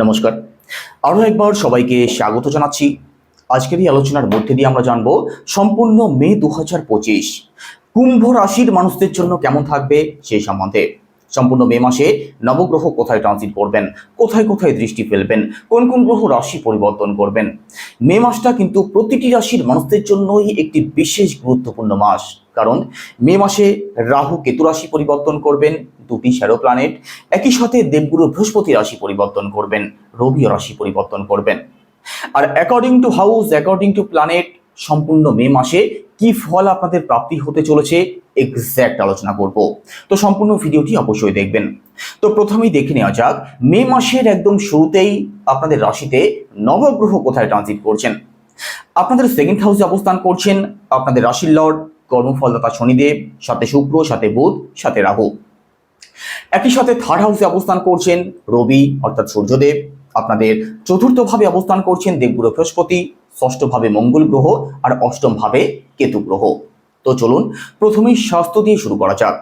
নমস্কার, আরও একবার সবাইকে স্বাগত জানাচ্ছি। আজকের এই আলোচনার মধ্যে দিয়ে আমরা জানবো সম্পূর্ণ মে 2025 কুম্ভ রাশির মানুষদের জন্য কেমন থাকবে সেই সম্বন্ধে। সম্পূর্ণ মে মাসে নবগ্রহ কোথায় ট্রানজিট করবেন, কোথায় কোথায় দৃষ্টি ফেলবেন, কোন কোন গ্রহ রাশি পরিবর্তন করবেন। মে মাসটা কিন্তু প্রতিটি রাশির মানুষদের জন্যই একটি বিশেষ গুরুত্বপূর্ণ মাস, কারণ মে মাসে রাহু কেতু রাশি পরিবর্তন করবেন, দুটি শ্যাডো প্ল্যানেট। একই সাথে দেবগুরু বৃহস্পতি রাশি পরিবর্তন করবেন, রবিও রাশি পরিবর্তন করবেন। আর according to house, according to planet, সম্পূর্ণ মে মাসে কি ফল আপনাদের প্রাপ্তি হতে চলেছে এক্স্যাক্ট আলোচনা করব। তো সম্পূর্ণ ভিডিওটি অবশ্যই দেখবেন। তো প্রথমেই দেখে নেওয়া যাক মে মাসের একদম শুরুতেই আপনাদের রাশিতে নবগ্রহ কোথায় ট্রানজিট করছেন। আপনাদের সেকেন্ড হাউসে অবস্থান করছেন আপনাদের রাশির লর্ড কর্মফলদাতা শনিদেব, সাথে শুক্র, সাথে বুধ, সাথে রাহু। একই সাথে থার্ড হাউসে অবস্থান করছেন রবি অর্থাৎ সূর্যদেব, আপনাদের চতুর্থ ভাবে অবস্থান করছেন দেবগুরু বৃহস্পতি, ষষ্ঠ ভাবে মঙ্গল গ্রহ, আর অষ্টম ভাবে কেতু গ্রহ। তো চলুন প্রথমেই স্বাস্থ্য দিয়ে শুরু করা যাক।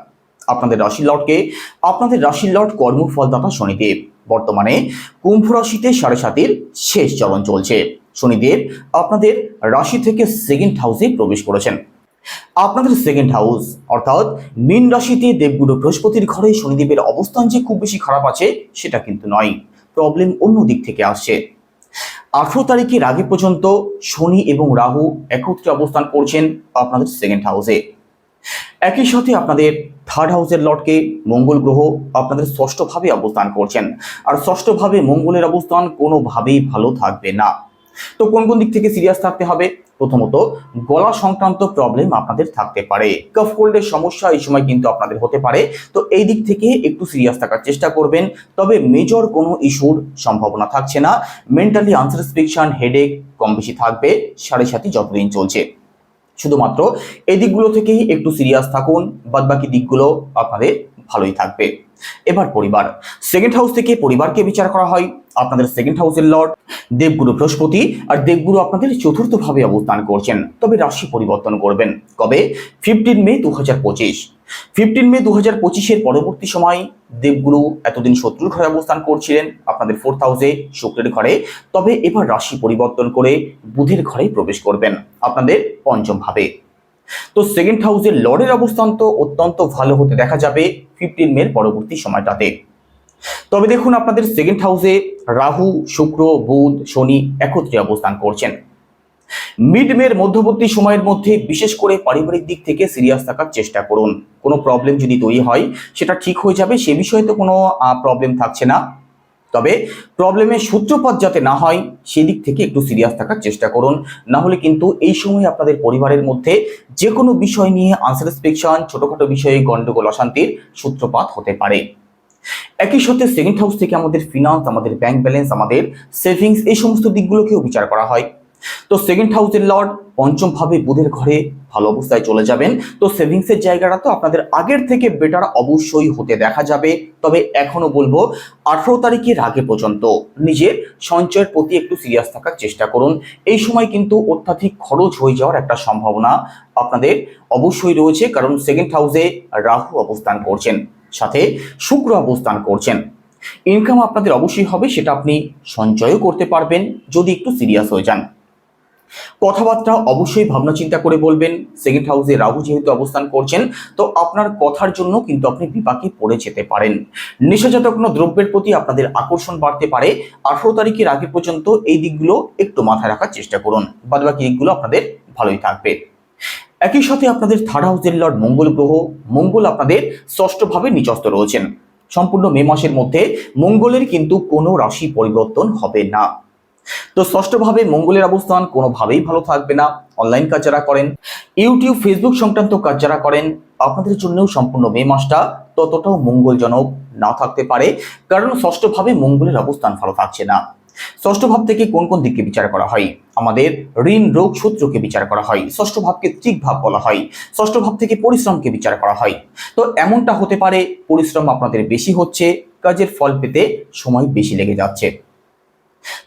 আপনাদের রাশির লর্ডকে, আপনাদের রাশির লর্ড কর্মফলদাতা শনিদেব বর্তমানে কুম্ভ রাশিতে 7.5 শেষ চলন চলছে। শনিদেব আপনাদের রাশি থেকে সেকেন্ড হাউসে প্রবেশ করেছেন। আপনাদের সেকেন্ড হাউস অর্থাৎ মীন রাশিতে দেবগুরু বৃহস্পতির ঘরে শনিদেবের অবস্থান যে খুব বেশি খারাপ আছে সেটা কিন্তু নয়, প্রবলেম অন্য দিক থেকে আসছে। 18 তারিখের আগে পর্যন্ত শনি এবং রাহু একত্রে অবস্থান করছেন আপনাদের সেকেন্ড হাউসে। একই সাথে আপনাদের থার্ড হাউসের লর্ডকে মঙ্গল গ্রহ আপনাদের ষষ্ঠ ভাবে অবস্থান করছেন, আর ষষ্ঠ ভাবে মঙ্গলের অবস্থান কোনোভাবেই ভালো থাকবে না। তো কোন কোন দিক থেকে সিরিয়াস থাকতে হবে? প্রথমত, গলা সংক্রান্ত প্রবলেম আপনাদের থাকতে পারে, কফ কোল্ডের সমস্যা এই সময় কিন্তু আপনাদের হতে পারে। তো এই দিক থেকে একটু সিরিয়াস থাকার চেষ্টা করবেন, তবে মেজর কোনো ইস্যুর সম্ভাবনা থাকছে না। মেন্টালি আনস্যাটিসফ্যাকশন, হেডেক কম বেশি থাকবে 7.5 যতদিন চলছে। শুধুমাত্র এই দিকগুলো থেকেই একটু সিরিয়াস থাকুন, বাদবাকি দিকগুলো আপনাদের ভালোই থাকবে। এবার পরিবার, সেকেন্ড হাউস থেকে পরিবারকে বিচার করা হয়। আপনাদের সেকেন্ড হাউসের লর্ড দেবগুরু বৃহস্পতি, আর দেবগুরু আপনাদের চতুর্থ ভাবে অবস্থান করছেন, তবে রাশি পরিবর্তন করবেন কবে? 15 মে 2025। 15 মে 2025-এর পরবর্তী সময় দেবগুরু এতদিন শত্রুর ঘরে অবস্থান করছিলেন আপনাদের ফোর্থ হাউসে শুক্রের ঘরে, তবে এবার রাশি পরিবর্তন করে বুধের ঘরে প্রবেশ করবেন আপনাদের পঞ্চম ভাবে। তো সেকেন্ড হাউসের লর্ডের অবস্থান তো অত্যন্ত ভালো হতে দেখা যাবে 15 মের পরবর্তী সময়টাতে। তবে দেখুন আপনাদের সেকেন্ড হাউসে রাহু, শুক্র, বুধ, শনি একত্রে অবস্থান করছেন। মিড মের মধ্যবর্তী সময়ের মধ্যে বিশেষ করে পারিবারিক দিক থেকে সিরিয়াস থাকার চেষ্টা করুন। কোনো প্রবলেম যদি তৈরি হয় সেটা ঠিক হয়ে যাবে, সে বিষয়ে তো কোনো প্রবলেম থাকছে না। তবে প্রবলেমের সূত্রপাত যাতে না হয় সেদিক থেকে একটু সিরিয়াস থাকার চেষ্টা করুন, না হলে কিন্তু এই সময় আপনাদের পরিবারের মধ্যে যে কোনো বিষয় নিয়ে আনস্যাটিসফ্যাকশন, ছোটখাটো বিষয়ে গন্ডগোল, অশান্তির সূত্রপাত হতে পারে। একই সাথে সেকেন্ড হাউস থেকে আমাদের ফিনান্স, আমাদের ব্যাংক ব্যালেন্স, আমাদের সেভিংস, এই সমস্ত দিকগুলোকেও বিচার করা হয়। তো সেকেন্ড হাউসের লর্ড পঞ্চম ভাবে বুধের ঘরে ভালো অবস্থায় চলে যাবেন। তো সেভিংসের জায়গাটা তো আপনাদের আগের থেকে বেটার অবশ্যই হতে দেখা যাবে। তবে এখনো বলবো 18 তারিখের আগে পর্যন্ত নিজের সঞ্চয়ের প্রতি একটু সিরিয়াস থাকার চেষ্টা করুন। এই সময় কিন্তু অত্যাধিক খরচ হয়ে যাওয়ার একটা সম্ভাবনা আপনাদের অবশ্যই রয়েছে, কারণ সেকেন্ড হাউসে রাহু অবস্থান করছেন, সাথে শুক্র অবস্থান করছেন। ইনকাম আপনাদের অবশ্যই হবে, সেটা আপনি সঞ্চয়ও করতে পারবেন যদি একটু সিরিয়াস হয়ে যান। কথাবার্তা অবশ্যই ভাবনা চিন্তা করে বলবেন। সেকেন্ড হাউসে রাহু যেহেতু অবস্থান করছেন, তো আপনার কথার জন্য কিন্তু আপনি বিপাকে পড়ে যেতে পারেন। নেশাজাত কোনো দ্রব্যের প্রতি আপনাদের আকর্ষণ বাড়তে পারে। 18 তারিখের আগে পর্যন্ত এই দিকগুলো একটু মাথায় রাখার চেষ্টা করুন, বাদবাকি দিকগুলো আপনাদের ভালোই থাকবে। একই সাথে আপনাদের থার্ড হাউসের লর্ড মঙ্গল গ্রহ, মঙ্গল আপনাদের ষষ্ঠ ভাবে নিচস্থ রয়েছেন। সম্পূর্ণ মে মাসের মধ্যে মঙ্গলের কিন্তু কোনো রাশি পরিবর্তন হবে না। তো ষষ্ঠভাবে মঙ্গলের অবস্থান কোনোভাবেই ভালো থাকবে না। অনলাইন কাজ যারা করেন, ইউটিউব, ফেসবুক সংক্রান্ত কাজ যারা করেন, আপনাদের জন্যও সম্পূর্ণ মে মাসটা ততটাও মঙ্গলজনক না থাকতে পারে, কারণ ষষ্ঠভাবে মঙ্গলের অবস্থান ভালো থাকছে না। ষষ্ঠ ভাব থেকে কোন কোন দিককে বিচার করা হয়? আমাদের ঋণ, রোগ, শত্রুকে বিচার করা হয়। ষষ্ঠ ভাবকে ত্রিক ভাব বলা হয়। ষষ্ঠ ভাব থেকে পরিশ্রমকে বিচার করা হয়। তো এমনটা হতে পারে পরিশ্রম আপনাদের বেশি হচ্ছে, কাজের ফল পেতে সময় বেশি লেগে যাচ্ছে।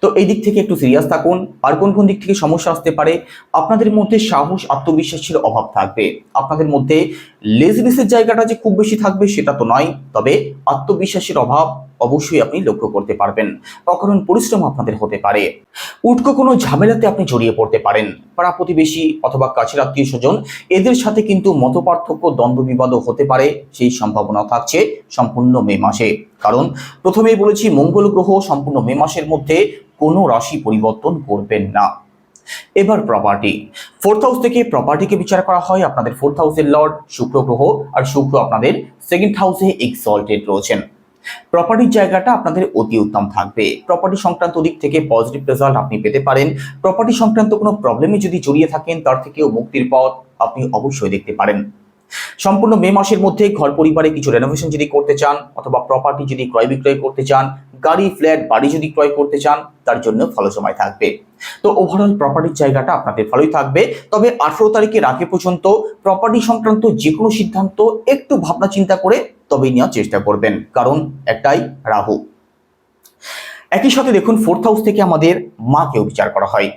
তো এই দিক থেকে একটু সিরিয়াস থাকুন। আর কোন কোন দিক থেকে সমস্যা আসতে পারে? আপনাদের মধ্যে সাহস, আত্মবিশ্বাসের অভাব থাকবে। আপনাদের মধ্যে লেজিনেসের জায়গাটা যে খুব বেশি থাকবে সেটা তো নয়, তবে আত্মবিশ্বাসের অভাব, অবশ্যই আপনি লক্ষ্য করতে পারবেন। অকারণ পরিশ্রম আপনাদের হতে পারে। উটকো কোনো ঝামেলাতে আপনি জড়িয়ে পড়তে পারেন। পাড়া প্রতিবেশী অথবা কাছের আত্মীয় স্বজন এদের সাথে কিন্তু মতপার্থক্য, দ্বন্দ্ব বিবাদও হতে পারে, সেই সম্ভাবনা থাকছে সম্পূর্ণ মে মাসে। কারণ প্রথমেই বলেছি, মঙ্গল গ্রহ সম্পূর্ণ মে মাসের মধ্যে কোনো রাশি পরিবর্তন করবেন না। এবার প্রপার্টি, ফোর্থ হাউস থেকে প্রপার্টিকে বিচার করা হয়। আপনাদের ফোর্থ হাউসের লর্ড শুক্র গ্রহ, আর শুক্র আপনাদের সেকেন্ড হাউসে এক্সঅল্টেড রয়েছেন। প্রপার্টির জায়গাটা আপনাদের অতি উত্তম থাকবে। প্রপার্টি সংক্রান্ত দিক থেকে পজিটিভ রেজাল্ট আপনি পেতে পারেন। প্রপার্টি সংক্রান্ত কোনো প্রবলেমে যদি জড়িয়ে থাকেন, তার থেকেও মুক্তির পথ আপনি অবশ্যই দেখতে পারেন। সম্পূর্ণ মে মাসের মধ্যে ঘর পরিবারে কিছু রেনোভেশন যদি করতে চান, অথবা প্রপার্টি যদি ক্রয় বিক্রয় করতে চান, গাড়ি, ফ্ল্যাট, বাড়ি যদি ক্রয় করতে চান, তার জন্য ভালো সময় থাকবে। তো ওভারঅল প্রপার্টির জায়গাটা আপনাদের ভালোই থাকবে। তবে 18 তারিখের আগে পর্যন্ত প্রপার্টি সংক্রান্ত যে কোনো সিদ্ধান্ত একটু ভাবনা চিন্তা করে তবেই নেওয়ার চেষ্টা করবেন, কারণ একটাই রাহু। একই সাথে দেখুন, ফোর্থ হাউস থেকে আমাদের মাকেও বিচার করা হয়।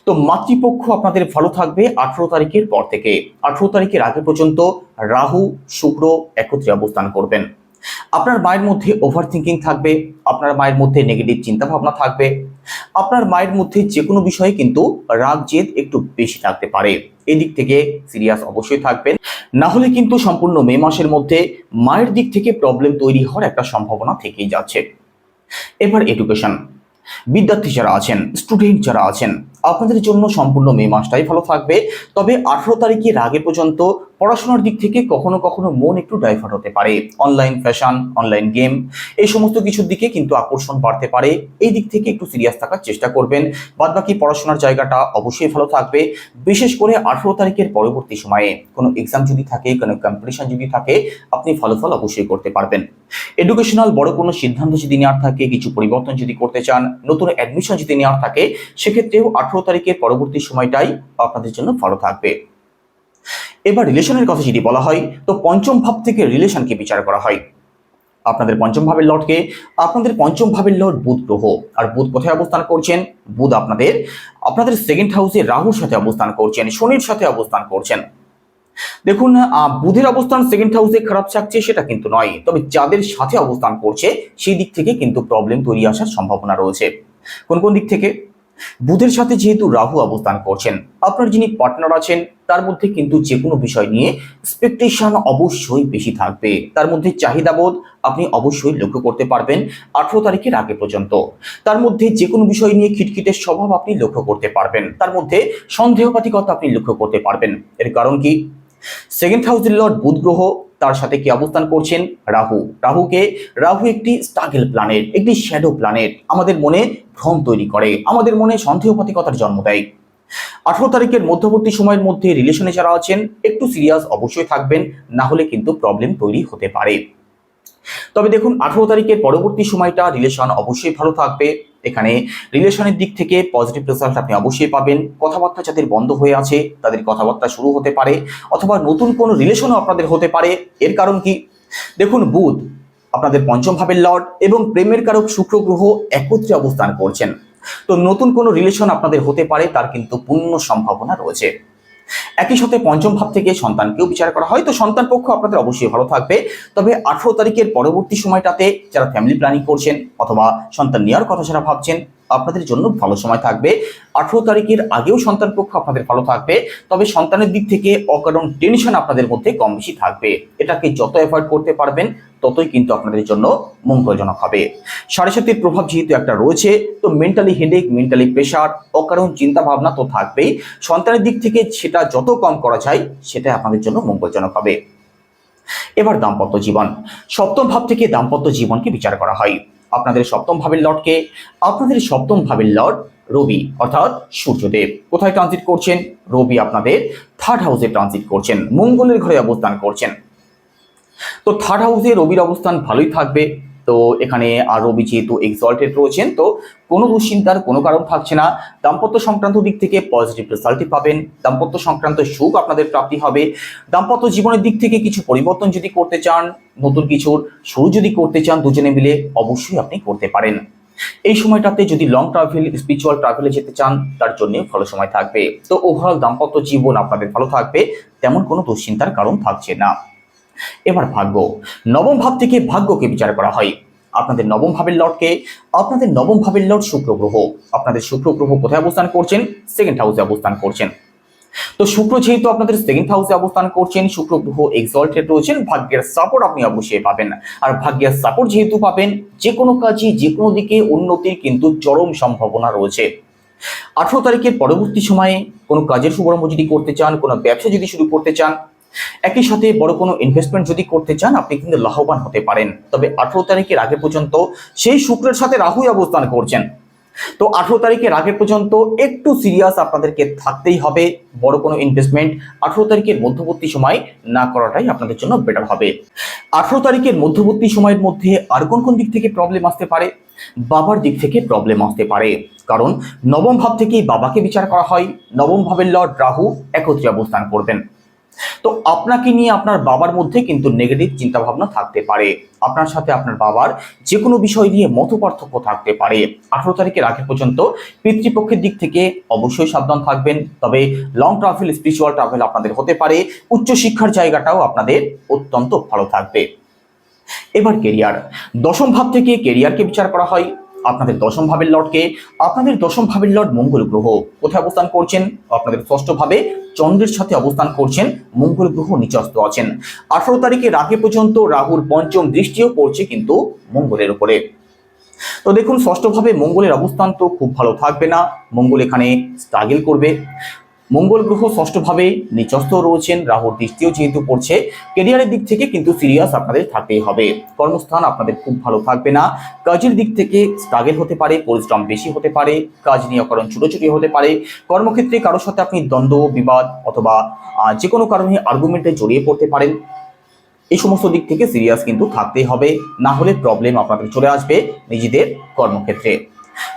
তো মাতৃপক্ষ আপনাদের ভালো থাকবে 18 তারিখের পর থেকে। 18 তারিখের আগে পর্যন্ত রাহু শুক্র একত্রে অবস্থান করবেন। আপনার মায়ের মধ্যে ওভার থিঙ্কিং থাকবে, আপনার মায়ের মধ্যে নেগেটিভ চিন্তা ভাবনা থাকবে, আপনার মায়ের মধ্যে যে কোনো বিষয়ে কিন্তু রাগ জেদ একটু বেশি থাকতে পারে। এদিক থেকে সিরিয়াস অবশ্যই থাকবেন, না হলে কিন্তু সম্পূর্ণ মে মাসের মধ্যে মায়ের দিক থেকে প্রবলেম তৈরি হওয়ার একটা সম্ভাবনা থেকেই যাচ্ছে। এবার এডুকেশন, বিদ্যার্থী যারা আছেন, স্টুডেন্ট যারা আছেন, আপনাদের জন্য সম্পূর্ণ মে মাসটাই ভালো থাকবে। তবে 18 তারিখের আগে পর্যন্ত পড়াশোনার দিক থেকে কখনো কখনো মন একটু ডাইভার্ট হতে পারে। অনলাইন ফ্যাশন, অনলাইন গেম, এই সমস্ত কিছুর দিকে কিন্তু আকর্ষণ বাড়তে পারে। এই দিক থেকে একটু সিরিয়াস থাকার চেষ্টা করবেন। বাদবাকি পড়াশোনার জায়গাটা অবশ্যই ভালো থাকবে। বিশেষ করে 18 তারিখের পরবর্তী সময়ে কোনো এক্সাম যদি থাকে, কোনো কম্পিটিশন যদি থাকে, আপনি ভালো ফল অবশ্যই করতে পারবেন। এডুকেশনাল বড় কোনো সিদ্ধান্ত যদি নেওয়ার থাকে, কিছু পরিবর্তন যদি করতে চান, নতুন অ্যাডমিশন যদি নেওয়ার থাকে, সেক্ষেত্রেও 18 তারিখের পরবর্তী সময়টাই আপনাদের জন্য ভালো থাকবে। এবার রিলেশনের কথা যদি বলা হয়, তো পঞ্চম ভাব থেকে রিলেশনকে বিচার করা হয়। আপনাদের পঞ্চম ভাবের লর্ডকে, আপনাদের পঞ্চম ভাবের লর্ড বুধ গ্রহ। আর বুধ কোথায় অবস্থান করছেন? বুধ আপনাদের সেকেন্ড হাউসে রাহুর সাথে অবস্থান করছেন, শনির সাথে অবস্থান করছেন। দেখুন, বুধের অবস্থান সেকেন্ড হাউসে খারাপ থাকছে সেটা কিন্তু নয়, তবে যাদের সাথে অবস্থান করছে সেই দিক থেকে কিন্তু প্রবলেম তৈরি আসার সম্ভাবনা রয়েছে। কোন কোন দিক থেকে? বুধের সাথে যেহেতু রাহু অবস্থান করছেন, আপনার যিনি পার্টনার আছেন তার মধ্যে কিন্তু যে কোনো বিষয় নিয়ে এক্সপেকটেশন অবশ্যই বেশি থাকবে। তার মধ্যে চাহিদাবোধ আপনি অবশ্যই লক্ষ্য করতে পারবেন 18 তারিখের আগে পর্যন্ত। তার মধ্যে যে কোনো বিষয় নিয়ে খিটখিটের স্বভাব আপনি লক্ষ্য করতে পারবেন। তার মধ্যে সন্দেহবাতিকতা আপনি লক্ষ্য করতে পারবেন। এর কারণ কি? সেকেন্ড হাউসের লর্ড বুধ গ্রহ, তার সাথে কি অবস্থান করছেন? রাহু। রাহু একটি স্ট্রাগল প্ল্যানেট, একটি শ্যাডো প্ল্যানেট। আমাদের মনে ভ্রম তৈরি করে, আমাদের মনে সন্দেহবাতিকতার জন্ম দেয়। 18 তারিখের মধ্যবর্তী সময়ের মধ্যে রিলেশনে যারা আছেন একটু সিরিয়াস অবশ্যই থাকবেন, না হলে কিন্তু প্রবলেম তৈরি হতে পারে। তবে দেখুন, 18 তারিখের পরবর্তী সময়টা রিলেশন অবশ্যই ভালো থাকবে। এখানে রিলেশনের দিক থেকে পজিটিভ রেজাল্ট আপনি অবশ্যই পাবেন। কথাবার্তা যাদের বন্ধ হয়ে আছে তাদের কথাবার্তা শুরু হতে পারে, অথবা নতুন কোনো রিলেশনও আপনাদের হতে পারে। এর কারণ কি? দেখুন, বুধ আপনাদের পঞ্চম ভাবের লর্ড এবং প্রেমের কারক শুক্র গ্রহ একত্রে অবস্থান করছেন। তো নতুন কোনো রিলেশন আপনাদের হতে পারে, তার কিন্তু পূর্ণ সম্ভাবনা রয়েছে। একই সাথে পঞ্চম ভাব থেকে সন্তানকেও বিচার করা হয়। তো সন্তান পক্ষ আপনাদের অবশ্যই ভালো থাকবে। তবে 18 তারিখের পরবর্তী সময়টাতে যারা ফ্যামিলি প্ল্যানিং করছেন অথবা সন্তান নেওয়ার কথা যারা ভাবছেন, আপনাদের জন্য ভালো সময় থাকবে। 18 তারিখের আগেও সন্তান পক্ষ আপনাদের ভালো থাকবে। তবে সন্তানের দিক থেকে অকারণ টেনশন আপনাদের মধ্যে কম বেশি থাকবে। এটাকে যত অ্যাভয়েড করতে পারবেন ততই কিন্তু আপনাদের জন্য মঙ্গলজনক হবে। 7.5 প্রভাব যেহেতু একটা রয়েছে, তো মেন্টালি হেডেক, মেন্টালি প্রেশার, অকারণ চিন্তা ভাবনা তো থাকবেই। সন্তানের দিক থেকে সেটা যত কম করা যায় সেটা আপনাদের জন্য মঙ্গলজনক হবে। এবার দাম্পত্য জীবন, সপ্তম ভাব থেকে দাম্পত্য জীবনকে বিচার করা হয়। আপনাদের সপ্তম ভাবের লর্ডকে, আপনাদের সপ্তম ভাবের লর্ড রবি অর্থাৎ সূর্যদেব কোথায় ট্রানজিট করছেন? রবি আপনাদের থার্ড হাউসে ট্রানজিট করছেন, মঙ্গলের ঘরে অবস্থান করছেন। তো থার্ড হাউসে রবির অবস্থান ভালোই থাকবে। তো এখানে আর রবি যেহেতু এক্সঅল্টেড রয়েছেন, তো কোনো দুশ্চিন্তার কোনো কারণ থাকছে না। দাম্পত্য সংক্রান্ত দিক থেকে পজিটিভ রেজাল্টই পাবেন। দাম্পত্য সংক্রান্ত সুখ আপনাদের প্রাপ্তি হবে। দাম্পত্য জীবনের দিক থেকে কিছু পরিবর্তন যদি করতে চান, নতুন কিছুর শুরু যদি করতে চান দুজনে মিলে, অবশ্যই আপনি করতে পারেন। এই সময়টাতে যদি লং ট্রাভেল, স্পিরিচুয়াল ট্রাভেলে যেতে চান, তার জন্য ভালো সময় থাকবে। তো ওভারঅল দাম্পত্য জীবন আপনাদের ভালো থাকবে, তেমন কোনো দুশ্চিন্তার কারণ থাকছে না। এবার ভাগ্য, নবম ভাব থেকে ভাগ্যকে বিচার করা হয়। আপনাদের নবম ভাবের লর্ডকে। আপনাদের নবম ভাবের লর্ড শুক্র গ্রহ। আপনাদের শুক্র গ্রহ কোথায় অবস্থান করছেন? সেকেন্ড হাউসে অবস্থান করছেন। তো শুক্র যেহেতু আপনাদের সেকেন্ড হাউসে অবস্থান করছেন, শুক্র গ্রহ এক্সল্টেড রয়েছেন, ভাগ্যের সাপোর্ট আপনি অবশ্যই পাবেন। আর ভাগ্যের সাপোর্ট যেহেতু পাবেন, যে কোনো কাজে যে কোনো দিকে উন্নতির কিন্তু চরম সম্ভাবনা রয়েছে। 18 তারিখের পরবর্তী সময়ে কোনো কাজের শুভারম্ভ যদি করতে চান, কোনো ব্যবসা যদি শুরু করতে চান, একই সাথে বড় কোনো ইনভেস্টমেন্ট যদি করতে চান, আপনি কিন্তু লাভবান হতে পারেন। তবে 18 তারিখের আগে পর্যন্ত সেই শুক্রের সাথে রাহুই অবস্থান করছেন। তো 18 তারিখের আগে পর্যন্ত একটু সিরিয়াস আপনাদেরকে থাকতেই হবে। বড় কোনো ইনভেস্টমেন্ট 18 তারিখের মধ্যবর্তী সময় না করাটাই আপনাদের জন্য বেটার হবে। 18 তারিখের মধ্যবর্তী সময়ের মধ্যে আর কোন কোন দিক থেকে প্রবলেম আসতে পারে? বাবার দিক থেকে প্রবলেম আসতে পারে, কারণ নবম ভাব থেকেই বাবাকে বিচার করা হয়। নবম ভাবের লর্ড রাহু একত্রে অবস্থান করবেন। তো আপনাকে নিয়ে আপনার বাবার মধ্যে কিন্তু নেগেটিভ চিন্তা ভাবনা থাকতে পারে। আপনার সাথে আপনার বাবার যে কোনো বিষয় নিয়ে মত পার্থক্য থাকতে পারে। 18 তারিখের আগে পর্যন্ত পিতৃপক্ষের দিক থেকে অবশ্যই সাবধান থাকবেন। তবে লং ট্রাভেল, স্পিরিচুয়াল ট্রাভেল আপনাদের হতে পারে। উচ্চশিক্ষার জায়গাটাও আপনাদের অত্যন্ত ভালো থাকবে। এবার কেরিয়ার। দশম ভাব থেকে কেরিয়ারকে বিচার করা হয়। আপনাদের দশম ভাবের লর্ডকে। আপনাদের দশম ভাবের লর্ড মঙ্গল গ্রহ কোথায় অবস্থান করছেন? আপনাদের ষষ্ঠ ভাবে চন্দ্রের সাথে অবস্থান করছেন। মঙ্গল গ্রহ নিচস্থ আছেন। 18 তারিখের আগে পর্যন্ত রাহুর পঞ্চম দৃষ্টিও পড়ছে কিন্তু মঙ্গলের উপরে। তো দেখুন, ষষ্ঠ ভাবে মঙ্গলের অবস্থান তো খুব ভালো থাকবে না। মঙ্গল এখানে স্ট্রাগল করবে। মঙ্গল গ্রহ ষষ্ঠ ভাবে নিচস্থ রয়েছেন, রাহুর দৃষ্টিও যেহেতু পড়ছে, কেরিয়ারের দিক থেকে কিন্তু সিরিয়াস আপনাদের থাকতেই হবে। কর্মস্থান আপনাদের খুব ভালো থাকবে না। কাজের দিক থেকে স্ট্রাগল হতে পারে, পরিশ্রম বেশি হতে পারে, কাজ নিয়ে অকারণ ছুটোছুটি হতে পারে। কর্মক্ষেত্রে কারোর সাথে আপনি দ্বন্দ্ব, বিবাদ অথবা যে কোনো কারণে আর্গুমেন্টে জড়িয়ে পড়তে পারেন। এই সমস্ত দিক থেকে সিরিয়াস কিন্তু থাকতেই হবে, না হলে প্রবলেম আপনাদের চলে আসবে নিজেদের কর্মক্ষেত্রে।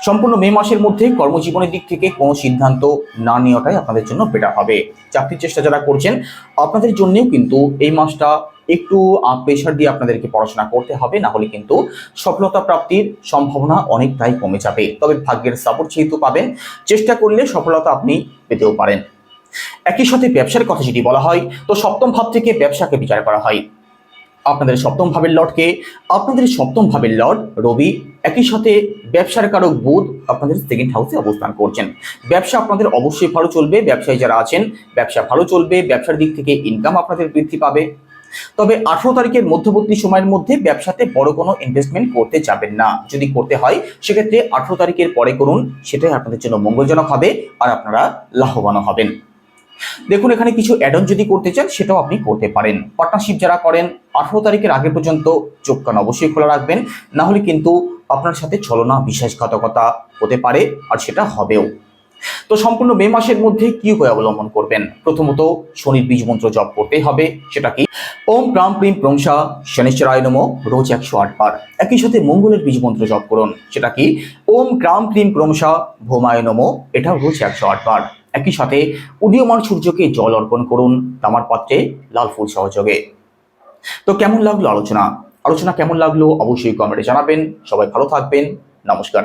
সম্পূর্ণ মে মাসের মধ্যে কর্মজীবনের দিক থেকে কোনো সিদ্ধান্ত না নেওয়াটাই আপনাদের জন্য বেটার হবে। চাকরির চেষ্টা যারা করছেন, আপনাদের জন্যও কিন্তু এই মাসটা একটু প্রেশার দিয়ে আপনাদেরকে পড়াশোনা করতে হবে, না হলে কিন্তু সফলতা প্রাপ্তির সম্ভাবনা অনেকটাই কমে যাবে। তবে ভাগ্যের সাপোর্ট যেহেতু পাবেন, চেষ্টা করলে সফলতা আপনি পেতেও পারেন। একই সাথে ব্যবসার কথা যদি বলা হয়, তো সপ্তম ভাব থেকে ব্যবসাকে বিচার করা হয়। আপনাদের সপ্তম ভাবের লর্ডকে। আপনাদের সপ্তম ভাবের লর্ড রবি, একই সাথে ব্যবসার কারক বুধ আপনাদের সেকেন্ড হাউসে অবস্থান করছেন। ব্যবসা আপনাদের অবশ্যই ভালো চলবে। ব্যবসায়ী যারা আছেন, ব্যবসা ভালো চলবে। ব্যবসার দিক থেকে ইনকাম আপনাদের বৃদ্ধি পাবে। তবে 18 তারিখের মধ্যবর্তী সময়ের মধ্যে ব্যবসাতে বড় কোনো ইনভেস্টমেন্ট করতে যাবেন না। যদি করতে হয় সেক্ষেত্রে 18 তারিখের পরে করুন, সেটাই আপনাদের জন্য মঙ্গলজনক হবে আর আপনারা লাভবান হবেন। দেখুন, এখানে কিছু অ্যাড অন যদি করতে চান সেটাও আপনি করতে পারেন। পার্টনারশিপ যারা করেন 18 তারিখের আগে পর্যন্ত চোখ কান অবশ্যই খোলা রাখবেন, না হলে কিন্তু আপনার সাথে ছলনা, বিশ্বাসঘাতকতা হতে পারে, আর সেটা হবেও। তো সম্পূর্ণ মে মাসের মধ্যে কি উপায় অবলম্বন করবেন? প্রথমত শনির বীজ মন্ত্র জপ করতেই হবে। সেটা কি? ওম প্রাম প্রিম প্রংসা শনিশ্চরায় নমঃ, রোজ 108 বার। একই সাথে মঙ্গলের বীজ মন্ত্র জপ করুন। সেটা কি? ওম ক্রাম ক্রিম ক্রমশা ভৌমায় নমঃ, এটাও রোজ 108 বার। একই সাথে উদীয়মান সূর্যকে জল অর্পণ করুন তামার পাত্রে লাল ফুল সহযোগে। তো কেমন লাগলো আলোচনা কেমন লাগলো অবশ্যই কমেন্টে জানাবেন। সবাই ভালো থাকবেন। নমস্কার।